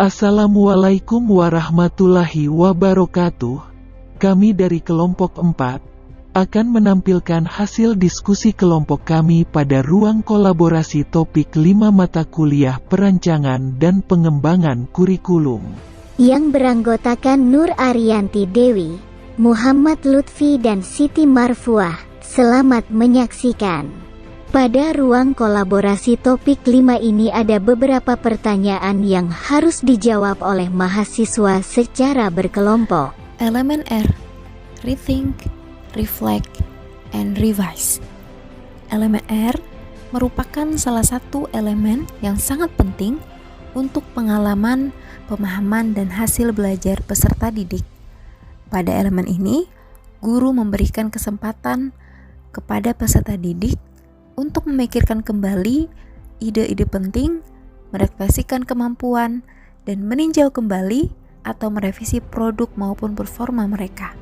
Assalamualaikum warahmatullahi wabarakatuh. Kami dari kelompok 4 akan menampilkan hasil diskusi kelompok kami pada ruang kolaborasi topik 5 mata kuliah perancangan dan pengembangan kurikulum. Yang beranggotakan Nur Ariyanti Dewi, Muhammad Lutfi dan Siti Marfuah. Selamat menyaksikan. Pada ruang kolaborasi topik 5 ini ada beberapa pertanyaan yang harus dijawab oleh mahasiswa secara berkelompok. Elemen R, rethink, reflect, and revise. Elemen R merupakan salah satu elemen yang sangat penting untuk pengalaman, pemahaman, dan hasil belajar peserta didik. Pada elemen ini, guru memberikan kesempatan kepada peserta didik untuk memikirkan kembali ide-ide penting, merefleksikan kemampuan, dan meninjau kembali atau merevisi produk maupun performa mereka.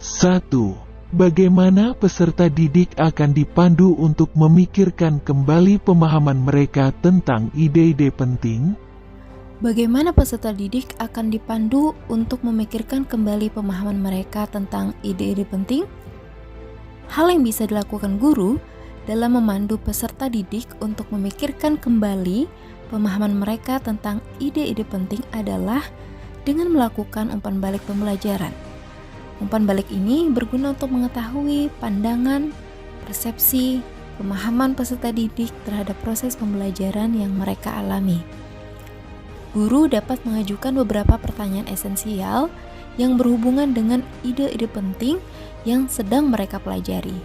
1. Bagaimana peserta didik akan dipandu untuk memikirkan kembali pemahaman mereka tentang ide-ide penting? Bagaimana peserta didik akan dipandu untuk memikirkan kembali pemahaman mereka tentang ide-ide penting? Hal yang bisa dilakukan guru dalam memandu peserta didik untuk memikirkan kembali pemahaman mereka tentang ide-ide penting adalah dengan melakukan umpan balik pembelajaran. Umpan balik ini berguna untuk mengetahui pandangan, persepsi, pemahaman peserta didik terhadap proses pembelajaran yang mereka alami. Guru dapat mengajukan beberapa pertanyaan esensial yang berhubungan dengan ide-ide penting yang sedang mereka pelajari.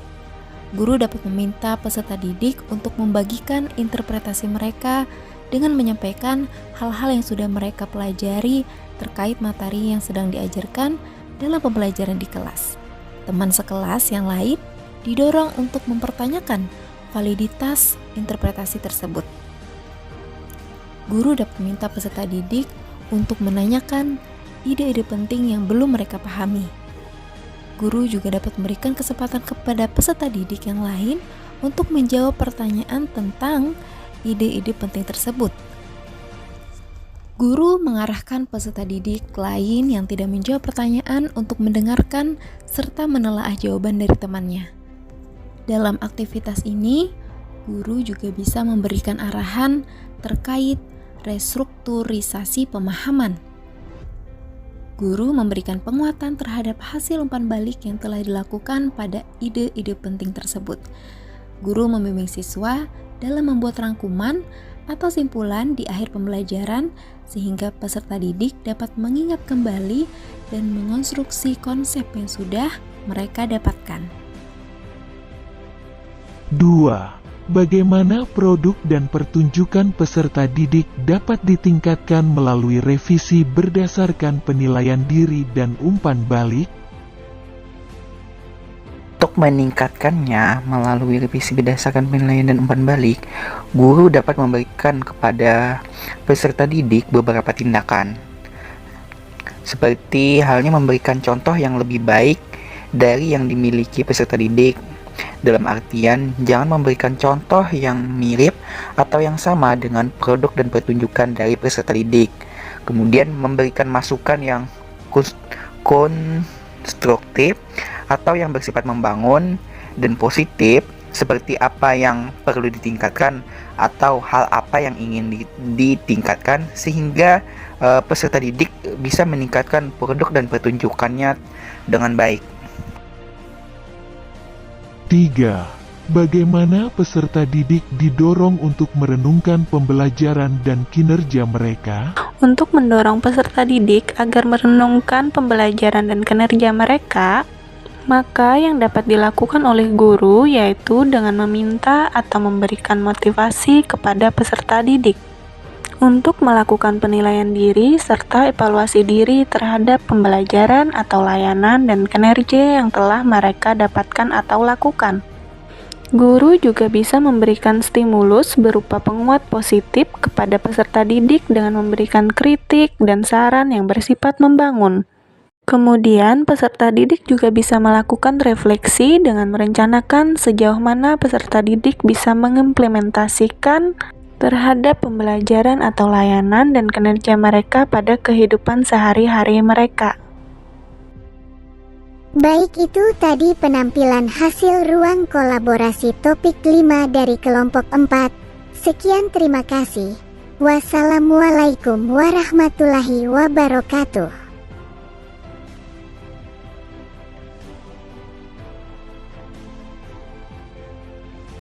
Guru dapat meminta peserta didik untuk membagikan interpretasi mereka dengan menyampaikan hal-hal yang sudah mereka pelajari terkait materi yang sedang diajarkan dalam pembelajaran di kelas. Teman sekelas yang lain didorong untuk mempertanyakan validitas interpretasi tersebut. Guru dapat meminta peserta didik untuk menanyakan ide-ide penting yang belum mereka pahami. Guru juga dapat memberikan kesempatan kepada peserta didik yang lain untuk menjawab pertanyaan tentang ide-ide penting tersebut. Guru mengarahkan peserta didik lain yang tidak menjawab pertanyaan untuk mendengarkan serta menelaah jawaban dari temannya. Dalam aktivitas ini, guru juga bisa memberikan arahan terkait restrukturisasi pemahaman. Guru memberikan penguatan terhadap hasil umpan balik yang telah dilakukan pada ide-ide penting tersebut. Guru membimbing siswa dalam membuat rangkuman atau simpulan di akhir pembelajaran sehingga peserta didik dapat mengingat kembali dan mengonstruksi konsep yang sudah mereka dapatkan. 2. Bagaimana produk dan pertunjukan peserta didik dapat ditingkatkan melalui revisi berdasarkan penilaian diri dan umpan balik? Untuk meningkatkannya melalui revisi berdasarkan penilaian dan umpan balik, guru dapat memberikan kepada peserta didik beberapa tindakan. Seperti halnya memberikan contoh yang lebih baik dari yang dimiliki peserta didik. Dalam artian, jangan memberikan contoh yang mirip atau yang sama dengan produk dan pertunjukan dari peserta didik. Kemudian memberikan masukan yang konstruktif atau yang bersifat membangun dan positif, seperti apa yang perlu ditingkatkan atau hal apa yang ingin ditingkatkan, sehingga peserta didik bisa meningkatkan produk dan pertunjukannya dengan baik. 3. Bagaimana peserta didik didorong untuk merenungkan pembelajaran dan kinerja mereka? Untuk mendorong peserta didik agar merenungkan pembelajaran dan kinerja mereka, maka yang dapat dilakukan oleh guru yaitu dengan meminta atau memberikan motivasi kepada peserta didik untuk melakukan penilaian diri serta evaluasi diri terhadap pembelajaran atau layanan dan kinerja yang telah mereka dapatkan atau lakukan. Guru juga bisa memberikan stimulus berupa penguat positif kepada peserta didik dengan memberikan kritik dan saran yang bersifat membangun. Kemudian, peserta didik juga bisa melakukan refleksi dengan merencanakan sejauh mana peserta didik bisa mengimplementasikan terhadap pembelajaran atau layanan dan kinerja mereka pada kehidupan sehari-hari mereka. Baik, itu tadi penampilan hasil ruang kolaborasi topik 5 dari kelompok 4. Sekian, terima kasih. Wassalamualaikum warahmatullahi wabarakatuh.